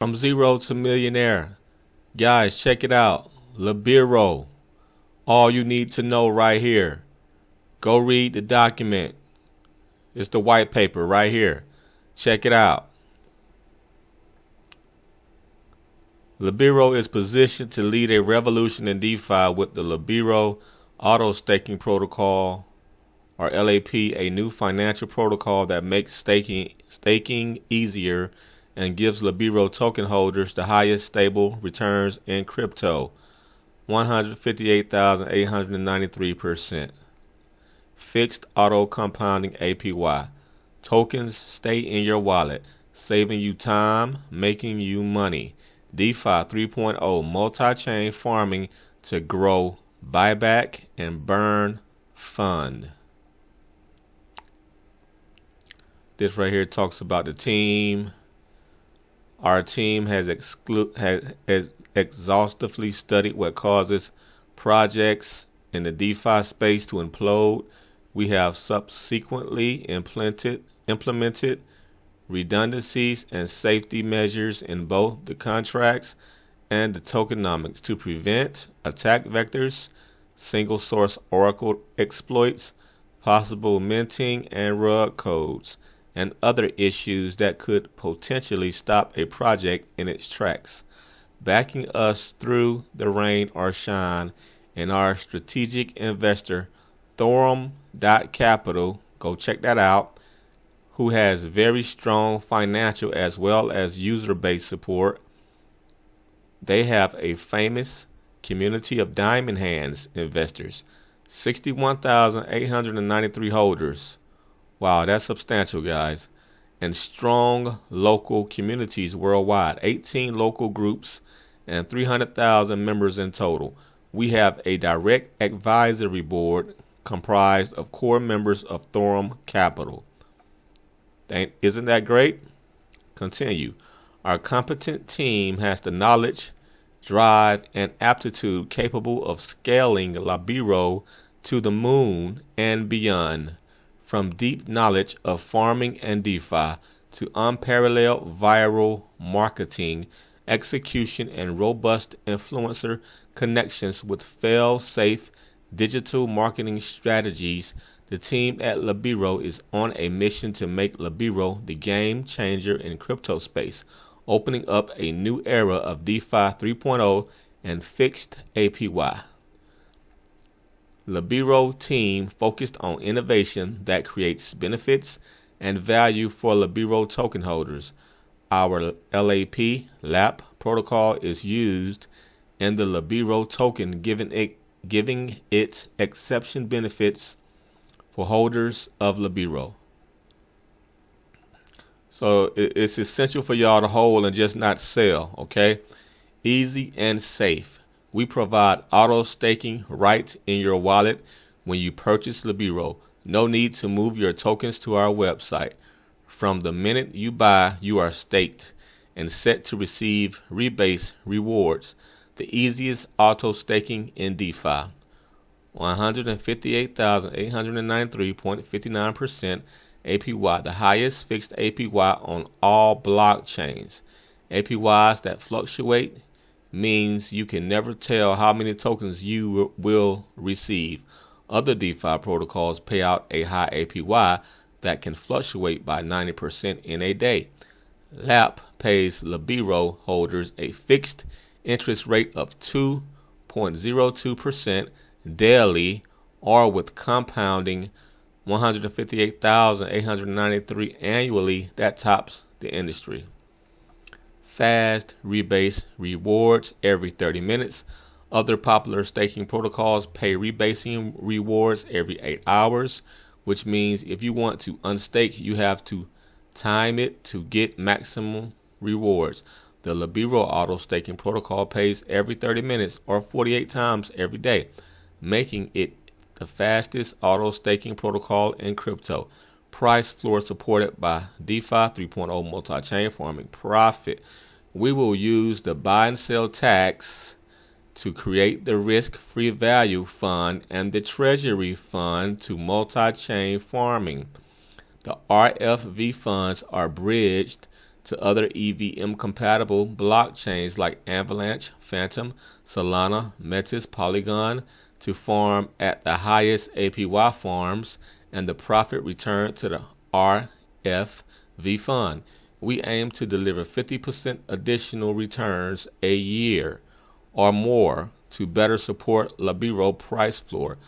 From zero to millionaire. Guys, check it out. Libero. All you need to know right here. Go read the document. It's the white paper right here. Check it out. Libero is positioned to lead a revolution in DeFi with the Libero AutoStaking Protocol, or LAP, a new financial protocol that makes staking easier and gives Libero token holders the highest stable returns in crypto, 158,893%. Fixed auto compounding APY. Tokens stay in your wallet, saving you time, making you money. DeFi 3.0 multi-chain farming to grow Buyback and Burn fund. This right here talks about the team. Our team has exhaustively studied what causes projects in the DeFi space to implode. We have subsequently implemented redundancies and safety measures in both the contracts and the tokenomics to prevent attack vectors, single source Oracle exploits, possible minting and rug codes, and other issues that could potentially stop a project in its tracks. Backing us through the rain or shine, and our strategic investor, Capital, go check that out, who has very strong financial as well as user base support. They have a famous community of diamond hands investors, 61,893 holders. Wow, that's substantial, guys. And strong local communities worldwide, 18 local groups and 300,000 members in total. We have a direct advisory board comprised of core members of Capital. Isn't that great? Continue. Our competent team has the knowledge, drive, and aptitude capable of scaling Libero to the moon and beyond. From deep knowledge of farming and DeFi to unparalleled viral marketing, execution, and robust influencer connections with fail-safe digital marketing strategies, the team at Libero is on a mission to make Libero the game changer in crypto space, opening up a new era of DeFi 3.0 and fixed APY. Libero team focused on innovation that creates benefits and value for Libero token holders. Our LAP protocol is used in the Libero token, giving its exception benefits for holders of Libero. So it's essential for y'all to hold and just not sell, okay? Easy and safe. We provide auto staking right in your wallet when you purchase Libero. No need to move your tokens to our website. From the minute you buy, you are staked and set to receive rebase rewards. The easiest auto staking in DeFi. 158,893.59% APY, the highest fixed APY on all blockchains. APYs that fluctuate means you can never tell how many tokens you will receive. Other DeFi protocols pay out a high APY that can fluctuate by 90% in a day. LAP pays Libero holders a fixed interest rate of 2.02% daily, or with compounding 158,893 annually, that tops the industry. Fast rebase rewards every 30 minutes. Other popular staking protocols pay rebasing rewards every 8 hours, which means if you want to unstake, you have to time it to get maximum rewards. The Libero auto staking protocol pays every 30 minutes or 48 times every day, making it the fastest auto staking protocol in crypto. Price floor supported by DeFi 3.0 multi-chain farming profit. We will use the buy and sell tax to create the risk-free value fund and the treasury fund to multi-chain farming. The RFV funds are bridged to other EVM-compatible blockchains like Avalanche, Phantom, Solana, Metis, Polygon to farm at the highest APY farms and the profit returned to the RFV fund. We aim to deliver 50% additional returns a year or more to better support Libero price floor.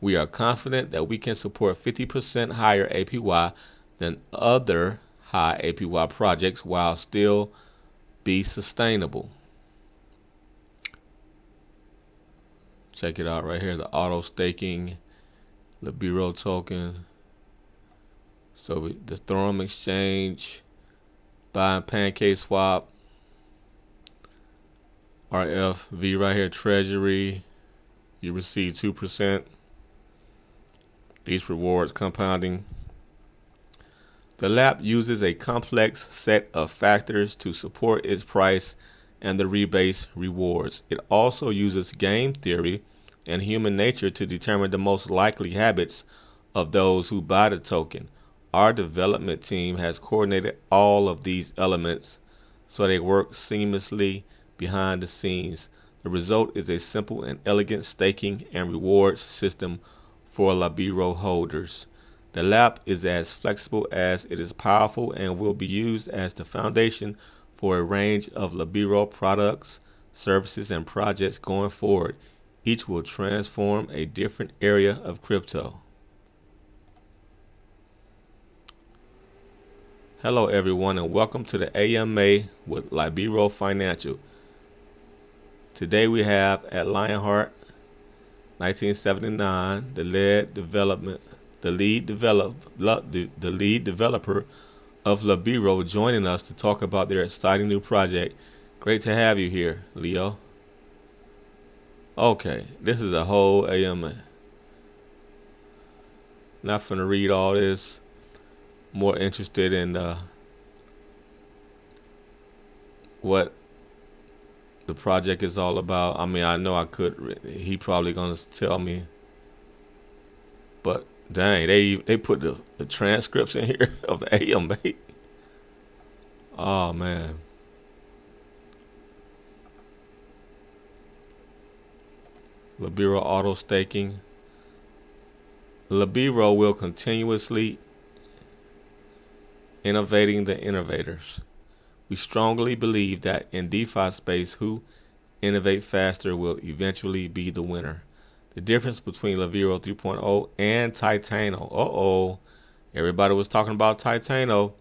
We are confident that we can support 50% higher APY than other high APY projects while still be sustainable. Check it out right here, the auto staking Libero token. So the Ethereum exchange, buying Pancake Swap, RFV right here, Treasury, you receive 2%. These rewards compounding. The lab uses a complex set of factors to support its price and the rebase rewards. It also uses game theory and human nature to determine the most likely habits of those who buy the token. Our development team has coordinated all of these elements so they work seamlessly behind the scenes. The result is a simple and elegant staking and rewards system for Libero holders. The lab is as flexible as it is powerful and will be used as the foundation for a range of Libero products, services, and projects going forward. Each will transform a different area of crypto. Hello everyone and welcome to the AMA with Libero Financial. Today we have at Lionheart 1979, the lead developer of Libero, joining us to talk about their exciting new project. Great to have you here, Leo. Okay, this is a whole AMA. Not finna read all this. More interested in what the project is all about. I mean, I know I could. He probably gonna tell me, but dang, they put the transcripts in here of the AMA. Oh man. Libero auto staking. Libero will continuously innovating the innovators. We strongly believe that in DeFi space, who innovate faster will eventually be the winner. The difference between Libero 3.0 and Titano. Everybody was talking about Titano.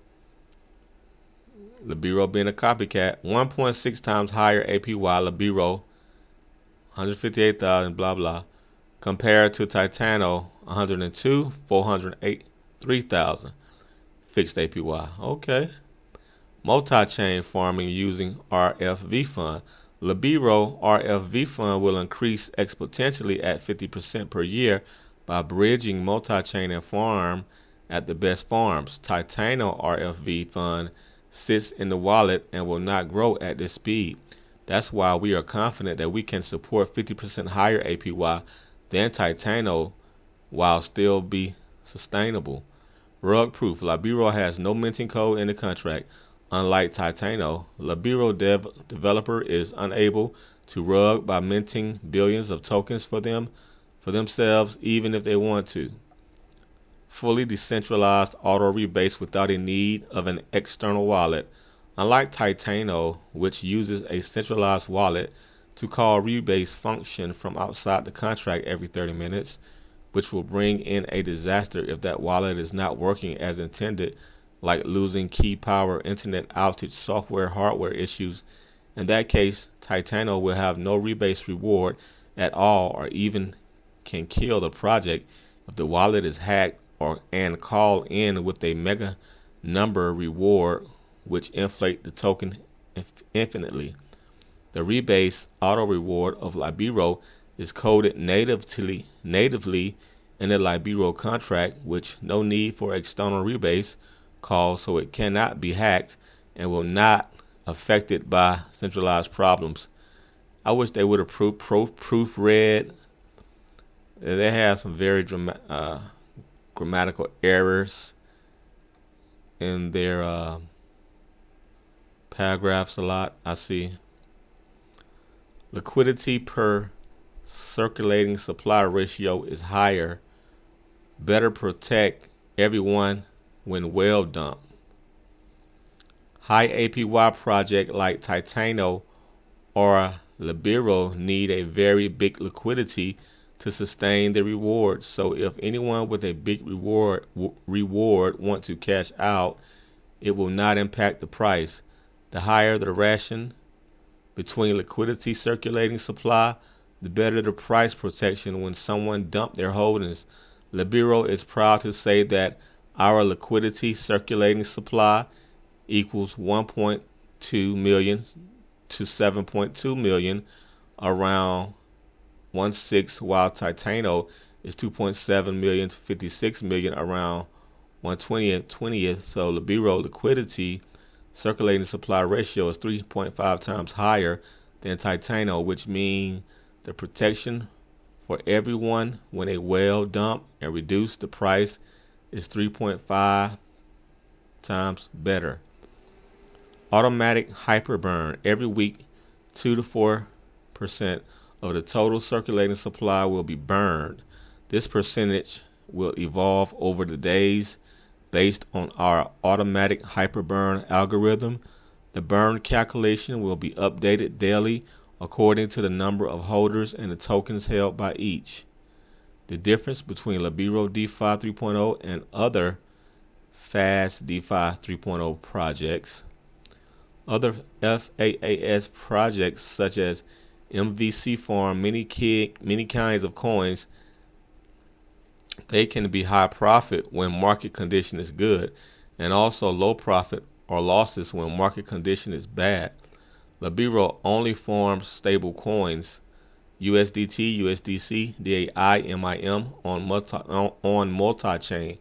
Libero being a copycat. 1.6 times higher APY Libero, 158,000, blah, blah. Compared to Titano, 102, 408, 3,000. Fixed APY. Okay. Multi-chain farming using RFV fund. Libero RFV fund will increase exponentially at 50% per year by bridging multi-chain and farm at the best farms. Titano RFV fund sits in the wallet and will not grow at this speed. That's why we are confident that we can support 50% higher APY than Titano while still be sustainable. Rug proof. Libero has no minting code in the contract. Unlike Titano, Libero developer is unable to rug by minting billions of tokens for themselves, even if they want to. Fully decentralized auto rebase without a need of an external wallet. Unlike Titano, which uses a centralized wallet to call rebase function from outside the contract every 30 minutes, which will bring in a disaster if that wallet is not working as intended, like losing key power, internet outage, software, hardware issues. In that case, Titano will have no rebase reward at all, or even can kill the project if the wallet is hacked and call in with a mega number reward, which inflate the token infinitely. The rebase auto reward of Libero is coded natively in the Libero contract, which no need for external rebase calls, so it cannot be hacked and will not affected by centralized problems. I wish they would have proofread. They have some very grammatical errors in their paragraphs a lot, I see. Liquidity per circulating supply ratio is higher. Better protect everyone when well dumped. High APY project like Titano or Libero need a very big liquidity to sustain the reward. So if anyone with a big reward want to cash out, it will not impact the price. The higher the ration between liquidity circulating supply, the better the price protection when someone dumped their holdings. Libero is proud to say that our liquidity circulating supply equals 1.2 million to 7.2 million, around 1/6, while Titano is 2.7 million to 56 million, around 1/20th. So Libero liquidity circulating supply ratio is 3.5 times higher than Titano, which means the protection for everyone when a well dump and reduce the price is 3.5 times better. Automatic Hyperburn. Every week, 2 to 4% of the total circulating supply will be burned. This percentage will evolve over the days based on our automatic Hyperburn algorithm. The burn calculation will be updated daily according to the number of holders and the tokens held by each. The difference between Libero DeFi 3.0 and other fast DeFi 3.0 projects. Other FAAS projects such as MVC farm many kinds of coins. They can be high profit when market condition is good, and also low profit or losses when market condition is bad. Libero only farms stable coins, USDT, USDC, DAI, MIM on multi-chain,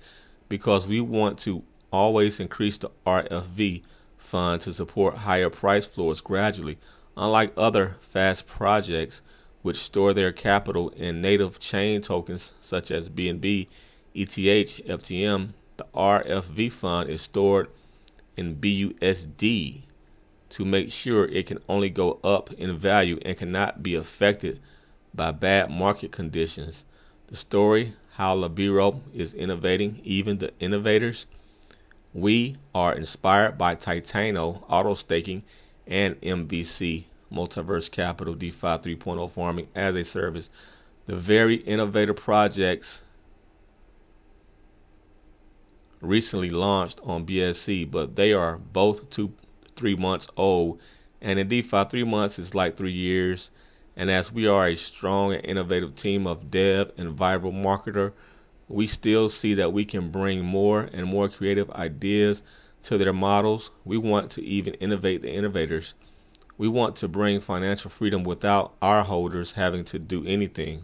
because we want to always increase the RFV fund to support higher price floors gradually. Unlike other fast projects which store their capital in native chain tokens such as BNB, ETH, FTM, the RFV fund is stored in BUSD to make sure it can only go up in value and cannot be affected by bad market conditions. The story, how Libero is innovating even the innovators. We are inspired by Titano, auto-staking, and MVC, Multiverse Capital, DeFi 3.0 farming as a service. The very innovative projects recently launched on BSC, but they are both 2-3 months old, and in DeFi 3 months is like 3 years. And as we are a strong and innovative team of dev and viral marketer, we still see that we can bring more and more creative ideas to their models. We want to even innovate the innovators. We want to bring financial freedom without our holders having to do anything.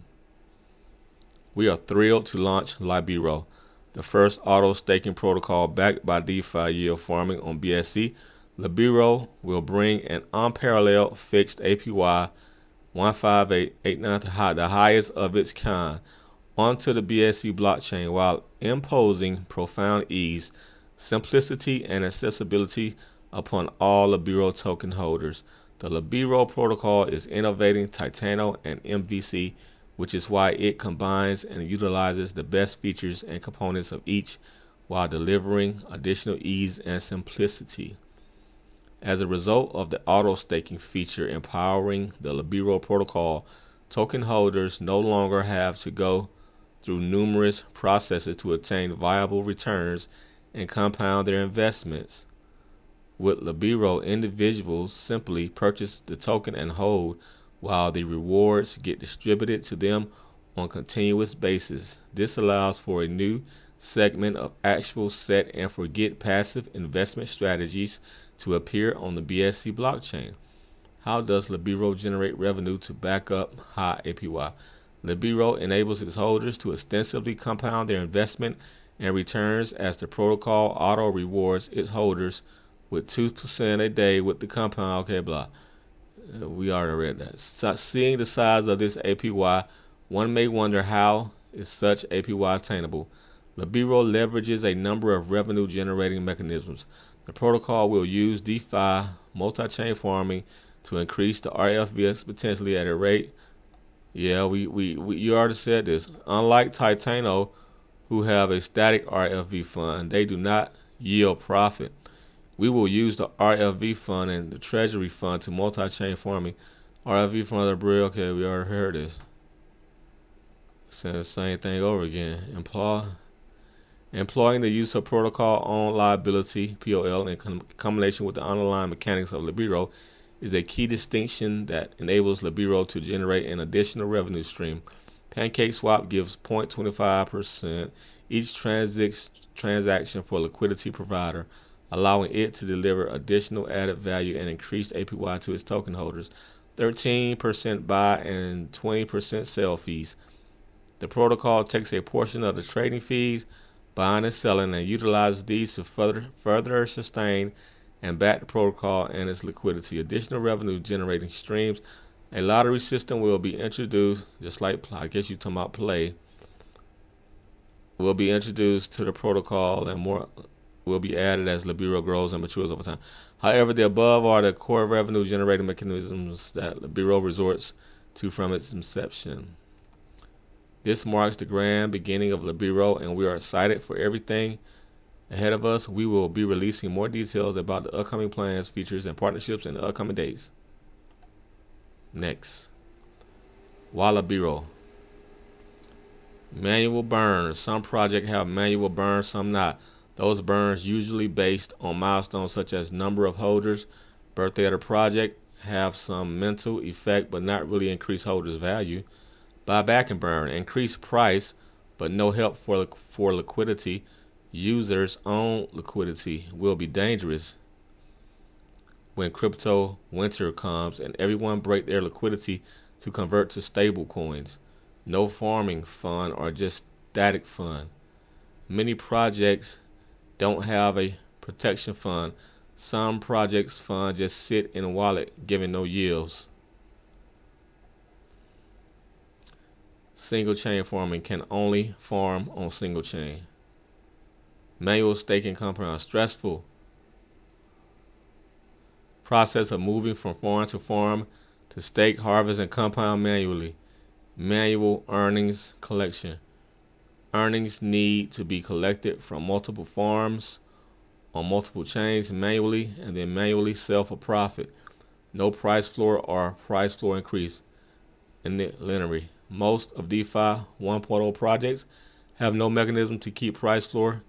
We are thrilled to launch Libero, the first auto staking protocol backed by DeFi yield farming on BSC. Libero will bring an unparalleled fixed APY 15889, the highest of its kind, onto the BSC blockchain while imposing profound ease, simplicity, and accessibility upon all Libero token holders. The Libero protocol is innovating Titano and MVC, which is why it combines and utilizes the best features and components of each while delivering additional ease and simplicity. As a result of the auto-staking feature empowering the Libero protocol, token holders no longer have to go through numerous processes to attain viable returns and compound their investments. With Libero, individuals simply purchase the token and hold, while the rewards get distributed to them on a continuous basis. This allows for a new segment of actual set and forget passive investment strategies to appear on the BSC blockchain. How does Libero generate revenue to back up high APY? Libero enables its holders to extensively compound their investment and returns as the protocol auto rewards its holders with 2% a day with the compound. Okay, blah. We already read that. So, seeing the size of this APY, one may wonder how is such APY attainable. Libero leverages a number of revenue generating mechanisms. The protocol will use DeFi multi-chain farming to increase the RFV exponentially at a rate. Yeah, you already said this. Unlike Titano, who have a static RFV fund, they do not yield profit. We will use the RFV fund and the treasury fund to multi-chain farming. RFV fund are brilliant. Okay, we already heard this. Saying the same thing over again. Employing the use of protocol on liability (POL) in combination with the underlying mechanics of Libero is a key distinction that enables Libero to generate an additional revenue stream. PancakeSwap gives 0.25% each transaction for liquidity provider, allowing it to deliver additional added value and increased APY to its token holders. 13% buy and 20% sell fees. The protocol takes a portion of the trading fees, buying and selling, and utilizes these to further sustain and back the protocol and its liquidity. Additional revenue generating streams. A lottery system will be introduced, just like I guess you're talking about play, will be introduced to the protocol, and more will be added as Libero grows and matures over time. However, the above are the core revenue generating mechanisms that Libero resorts to from its inception. This marks the grand beginning of Libero, and we are excited for everything ahead of us. We will be releasing more details about the upcoming plans, features, and partnerships in the upcoming days. Next, why Libero? Manual burns. Some projects have manual burns, some not. Those burns, usually based on milestones such as number of holders, birthday of the project, have some mental effect but not really increase holders' value. Buyback and burn. Increase price but no help for liquidity. Users' own liquidity will be dangerous when crypto winter comes and everyone break their liquidity to convert to stable coins. No farming fund or just static fund. Many projects don't have a protection fund. Some projects fund just sit in a wallet giving no yields. Single chain farming can only farm on single chain. Manual staking compound. Stressful process of moving from farm to farm to stake, harvest, and compound manually. Manual earnings collection. Earnings need to be collected from multiple farms on multiple chains manually and then manually sell for profit. No price floor or price floor increase. Linear. Most of DeFi 1.0 projects have no mechanism to keep price floor.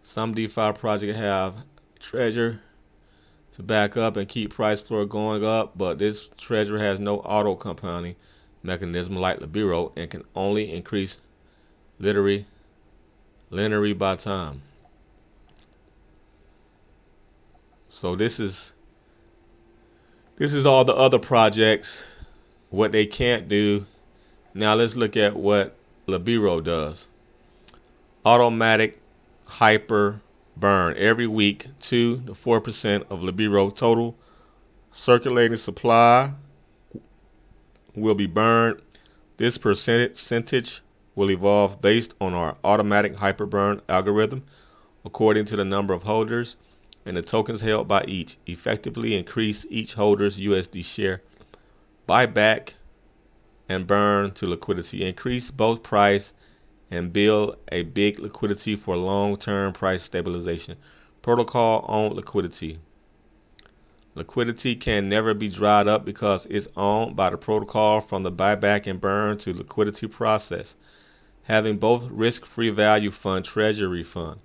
Some DeFi projects have treasure to back up and keep price floor going up, but this treasure has no auto compounding mechanism like Libero and can only increase linearly by time. So this is all the other projects, what they can't do. Now let's look at what Libero does. Automatic Hyperburn. Every week, 2 to 4% of Libero total circulating supply will be burned. This percentage will evolve based on our automatic Hyperburn algorithm according to the number of holders and the tokens held by each. Effectively increase each holder's USD share. Buyback and burn to liquidity. Increase both price and build a big liquidity for long-term price stabilization. Protocol on liquidity. Liquidity can never be dried up because it's owned by the protocol from the buyback and burn to liquidity process. Having both risk-free value fund, treasury fund.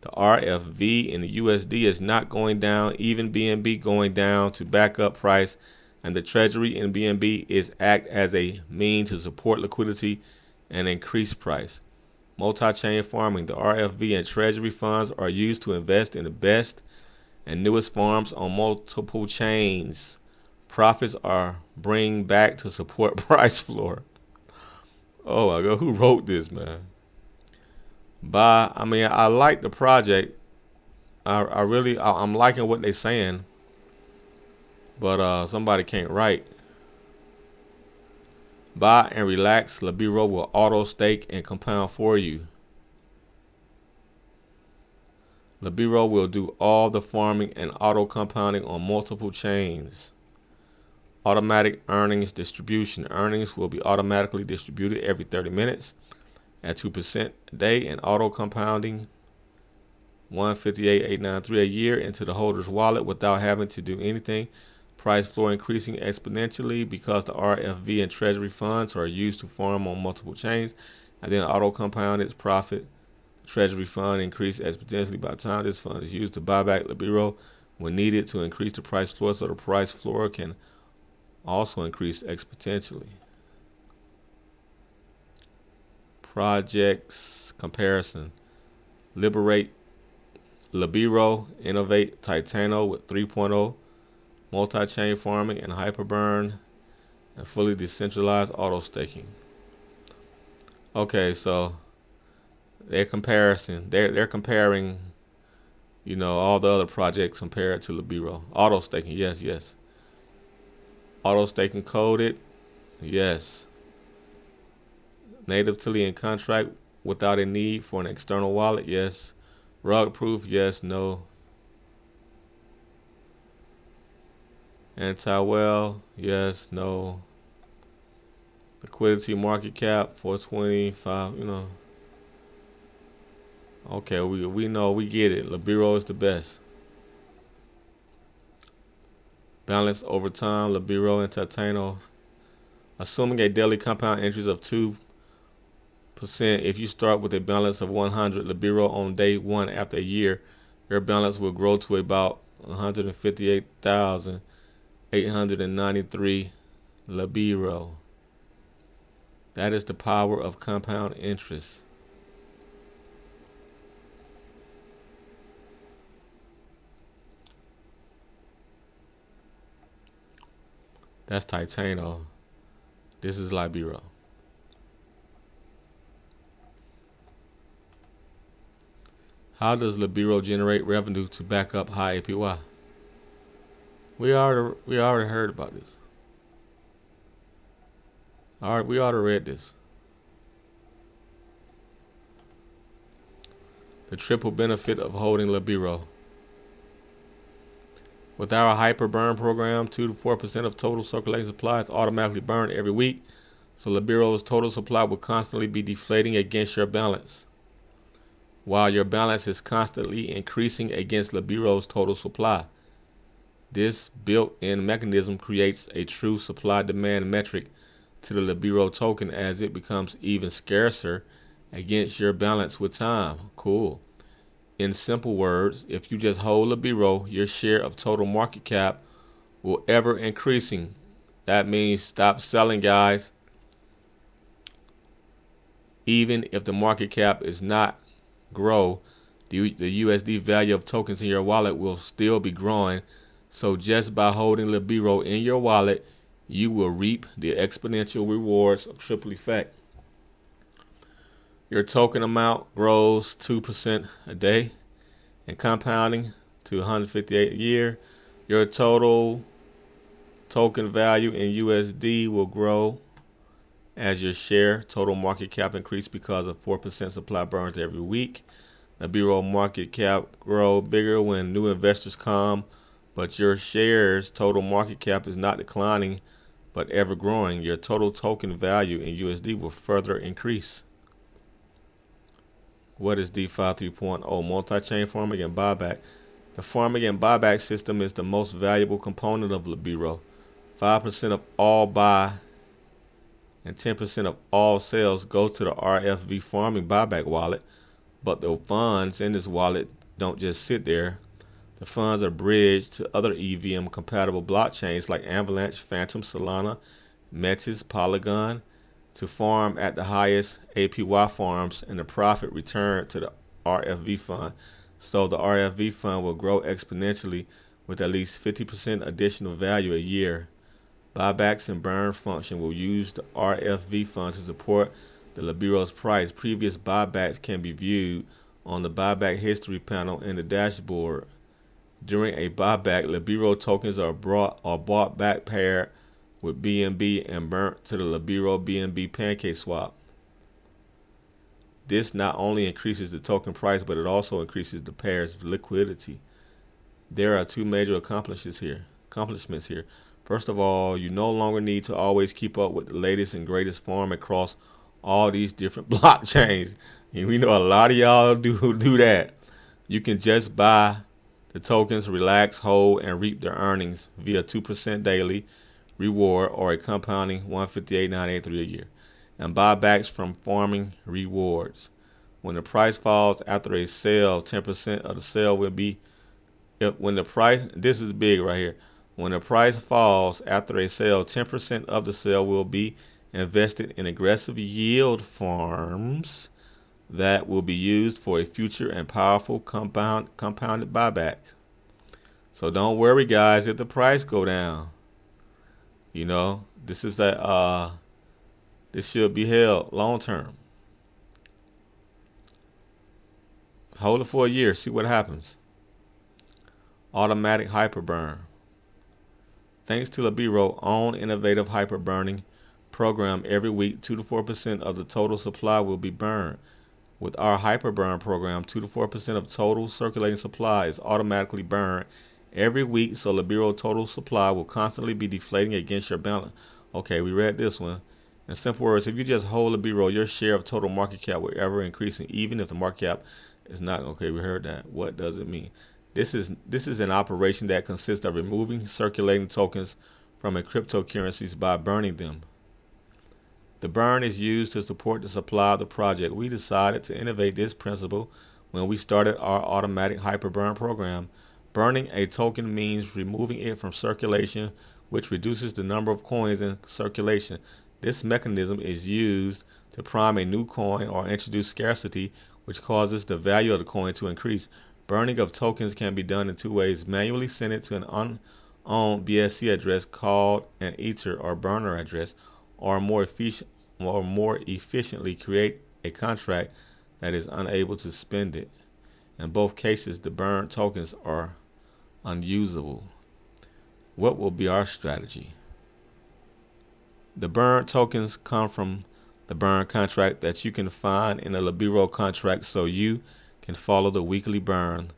The RFV in the USD is not going down, even BNB going down to back up price, and the treasury in BNB is act as a mean to support liquidity and increase price. Multi-chain farming. The RFV and treasury funds are used to invest in the best and newest farms on multiple chains. Profits are bring back to support price floor. Oh my God, who wrote this, man? I like the project. I'm liking what they're saying, but somebody can't write. Buy and relax. Libero will auto stake and compound for you. Libero will do all the farming and auto compounding on multiple chains. Automatic earnings distribution. Earnings will be automatically distributed every 30 minutes at 2% a day, and auto compounding 158,893 a year into the holder's wallet without having to do anything. Price floor increasing exponentially because the RFV and treasury funds are used to farm on multiple chains, and then auto compound its profit. Treasury fund increase exponentially by the time this fund is used to buy back Libero when needed to increase the price floor, so the price floor can also increase exponentially. Projects comparison. Libero, Innovate, Titano with 3.0, multi-chain farming and Hyperburn, and fully decentralized auto staking. Okay, so they're comparing, all the other projects compared to Libero. Auto staking, yes. Auto staking coded, yes. Native Chilean contract without a need for an external wallet, yes. Rug proof, yes, no. Anti-well, yes, no. Liquidity market cap 425, Okay, we know, we get it. Libero is the best. Balance over time, Libero and Titano. Assuming a daily compound interest of 2%, if you start with a balance of 100 Libero on day one after a year, your balance will grow to about 158,893 Libero. That is the power of compound interest. That's Titano. This is Libero. How does Libero generate revenue to back up high APY? We already heard about this. We already read this. The triple benefit of holding Libero. With our Hyperburn program, 2 to 4% of total circulating supply is automatically burned every week, so Libero's total supply will constantly be deflating against your balance, while your balance is constantly increasing against Libero's total supply. This built-in mechanism creates a true supply-demand metric to the Libero token as it becomes even scarcer against your balance with time. Cool. In simple words, if you just hold Libero, your share of total market cap will ever increasing. That means stop selling, guys. Even if the market cap is not grow, the USD value of tokens in your wallet will still be growing. So just by holding Libero in your wallet, you will reap the exponential rewards of triple effect. Your token amount grows 2% a day and compounding to 158 a year. Your total token value in USD will grow as your share total market cap increase because of 4% supply burns every week. Libero market cap grow bigger when new investors come, but your shares total market cap is not declining but ever growing. Your total token value in USD will further increase. What is DeFi 3.0? Multi-chain farming and buyback. The farming and buyback system is the most valuable component of Libero. 5% of all buy and 10% of all sales go to the RFV farming buyback wallet, but the funds in this wallet don't just sit there. The funds are bridged to other EVM compatible blockchains like Avalanche, Phantom, Solana, Metis, Polygon to farm at the highest APY farms, and the profit returned to the RFV fund. So the RFV fund will grow exponentially with at least 50% additional value a year. Buybacks and burn function will use the RFV fund to support the Libero's price. Previous buybacks can be viewed on the buyback history panel in the dashboard. During a buyback, Libero tokens are bought back paired with BNB and burnt to the Libero BNB pancake swap. This not only increases the token price, but it also increases the pair's liquidity. There are two major accomplishments here. First of all, you no longer need to always keep up with the latest and greatest form across all these different blockchains. And we know a lot of y'all do that. You can just buy the tokens, relax, hold, and reap their earnings via 2% daily reward or a compounding 158.983 a year, and buybacks from farming rewards. When the price falls after a sale, 10% of the sale will be. This is big right here. When the price falls after a sale, 10% of the sale will be invested in aggressive yield farms that will be used for a future and powerful compounded buyback. So don't worry, guys, if the price go down. This should be held long term. Hold it for a year, see what happens. Automatic Hyperburn. Thanks to Libero own innovative hyperburning program, every week 2 to 4% of the total supply will be burned. With our Hyperburn program, 2 to 4% of total circulating supply is automatically burned every week, so Libero total supply will constantly be deflating against your balance. Okay, we read this one. In simple words, if you just hold Libero, your share of total market cap will ever increasing, even if the market cap is not. Okay, we heard that. What does it mean? This is an operation that consists of removing circulating tokens from a cryptocurrencies by burning them. The burn is used to support the supply of the project. We decided to innovate this principle when we started our automatic Hyperburn program. Burning a token means removing it from circulation, which reduces the number of coins in circulation. This mechanism is used to prime a new coin or introduce scarcity, which causes the value of the coin to increase. Burning of tokens can be done in two ways: manually send it to an unowned BSC address called an ether or burner address, or more efficiently create a contract that is unable to spend it. In both cases, the burned tokens are unusable. What will be our strategy? The burned tokens come from the burn contract that you can find in a Libero contract, so you can follow the weekly burn.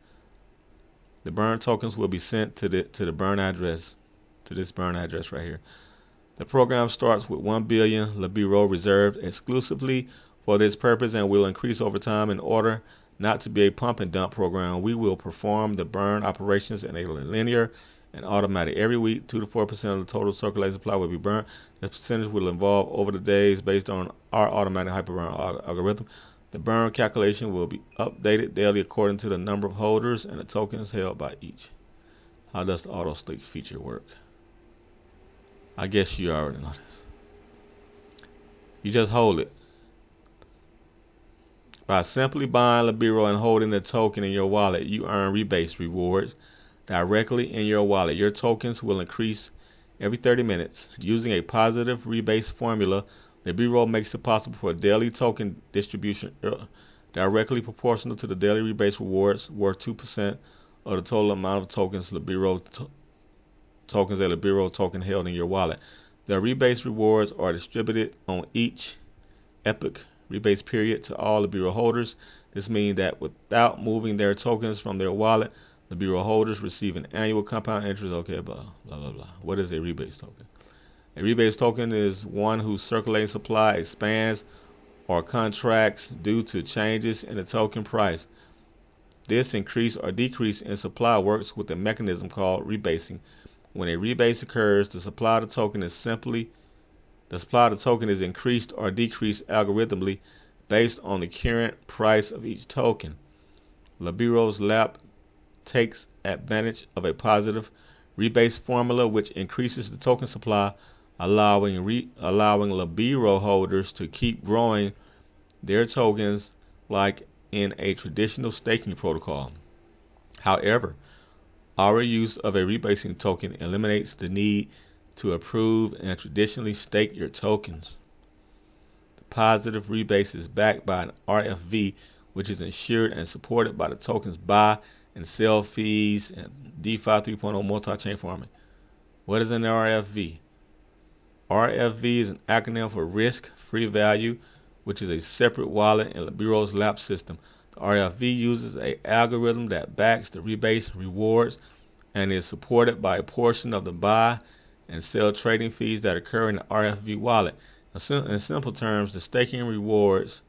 The burn tokens will be sent to the burn address, to this burn address right here. The program starts with 1 billion Libero reserved exclusively for this purpose and will increase over time. In order not to be a pump and dump program, we will perform the burn operations in a linear and automatic. Every week, 2 to 4% of the total circulating supply will be burned. This percentage will evolve over the days based on our automatic Hyperburn algorithm. The burn calculation will be updated daily according to the number of holders and the tokens held by each. How does the AutoState feature work? I guess you already know this. You just hold it. By simply buying Libero and holding the token in your wallet, you earn rebase rewards directly in your wallet. Your tokens will increase every 30 minutes. Using a positive rebase formula, Libero makes it possible for daily token distribution directly proportional to the daily rebase rewards worth 2% of the total amount of tokens Libero token held in your wallet. The rebase rewards are distributed on each epoch rebase period to all Libero holders. This means that without moving their tokens from their wallet, Libero holders receive an annual compound interest. Okay, blah, blah, blah, blah. What is a rebase token? A rebase token is one whose circulating supply expands or contracts due to changes in the token price. This increase or decrease in supply works with a mechanism called rebasing. When a rebase occurs, the supply of the token is increased or decreased algorithmically based on the current price of each token. Libero's lab takes advantage of a positive rebase formula which increases the token supply, allowing Libero holders to keep growing their tokens like in a traditional staking protocol. However, our use of a rebasing token eliminates the need to approve and traditionally stake your tokens. The positive rebase is backed by an RFV, which is insured and supported by the token's buy and sell fees and DeFi 3.0 multi-chain farming. What is an RFV? RFV is an acronym for risk-free value, which is a separate wallet in Libero's LAP system. The RFV uses an algorithm that backs the rebase rewards and is supported by a portion of the buy and sell trading fees that occur in the RFV wallet. In simple terms, the staking rewards,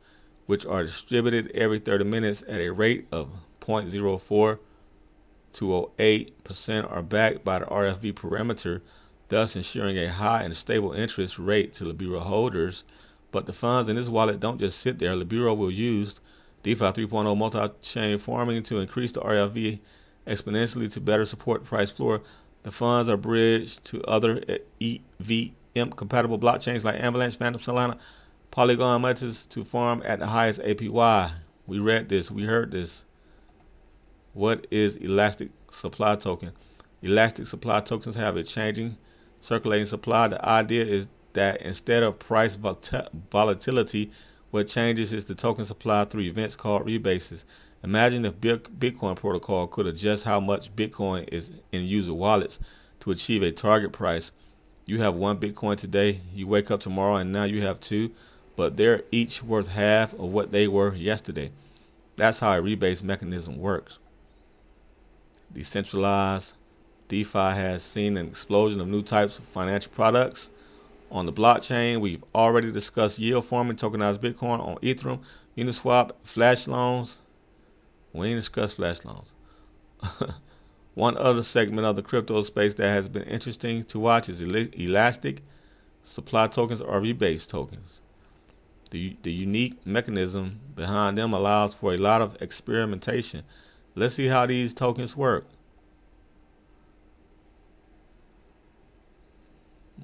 which are distributed every 30 minutes at a rate of 0.0428%, are backed by the RFV parameter, thus ensuring a high and stable interest rate to Libero holders. But the funds in this wallet don't just sit there. Libero will use DeFi 3.0 multi-chain farming to increase the RFV exponentially to better support the price floor. The funds are bridged to other EVM-compatible blockchains like Avalanche, Phantom, Solana, Polygon methods to farm at the highest APY. We read this. We heard this. What is elastic supply token? Elastic supply tokens have a changing circulating supply. The idea is that instead of price volatility, what changes is the token supply through events called rebases. Imagine if Bitcoin protocol could adjust how much Bitcoin is in user wallets to achieve a target price. You have 1 Bitcoin today, you wake up tomorrow and now you have 2, but they're each worth half of what they were yesterday. That's how a rebase mechanism works. Decentralized DeFi has seen an explosion of new types of financial products on the blockchain. We've already discussed yield farming, tokenized Bitcoin on Ethereum, Uniswap, flash loans. We ain't discussed flash loans. One other segment of the crypto space that has been interesting to watch is elastic supply tokens or rebase tokens. The unique mechanism behind them allows for a lot of experimentation. Let's see how these tokens work.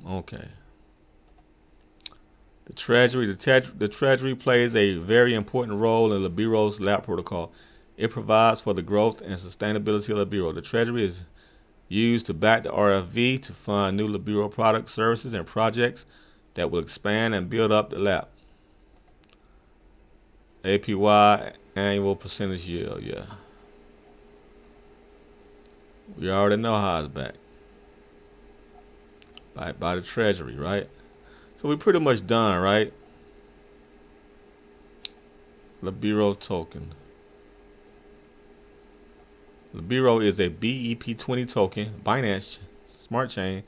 Okay. The Treasury plays a very important role in Libero's LAP protocol. It provides for the growth and sustainability of Libero. The Treasury is used to back the RFV to fund new Libero products, services, and projects that will expand and build up the LAP. APY, annual percentage yield, yeah. We already know how it's backed. By the Treasury, right? So we're pretty much done, right? Libero token. Libero is a BEP20 token, Binance Smart Chain,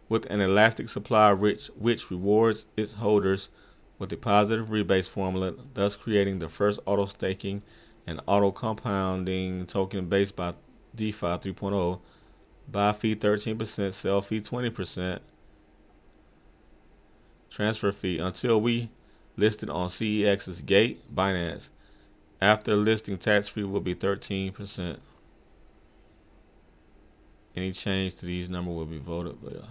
with an elastic supply which rewards its holders with a positive rebase formula, thus creating the first auto-staking and auto-compounding token based by DeFi 3.0. Buy fee 13%, sell fee 20%, transfer fee until we listed on CEX's Gate, Binance. After listing, tax free will be 13%. Any change to these numbers will be voted, but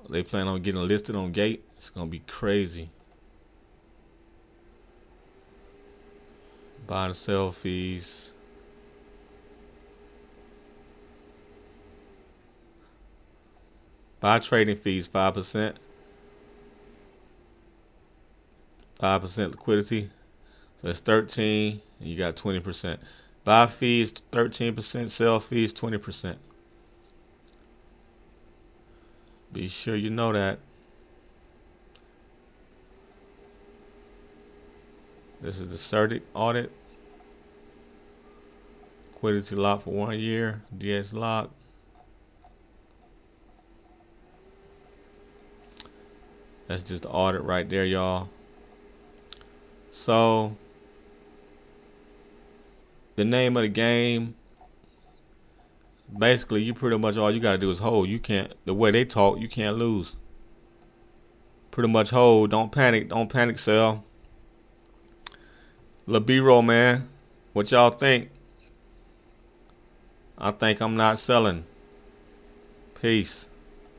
they plan on getting listed on Gate. It's gonna be crazy. Buy and sell fees. Buy trading fees 5%. 5% liquidity. So it's 13 and you got 20%. Buy fees 13%, sell fees 20%. Be sure you know that. This is the CERTIC audit. Liquidity lock for 1 year. DS lock. That's just the audit right there, y'all. So the name of the game, basically, you pretty much all you gotta do is hold. You can't, the way they talk, you can't lose. Pretty much hold. Don't panic sell. Libero, man, what y'all think? I think I'm not selling. Peace.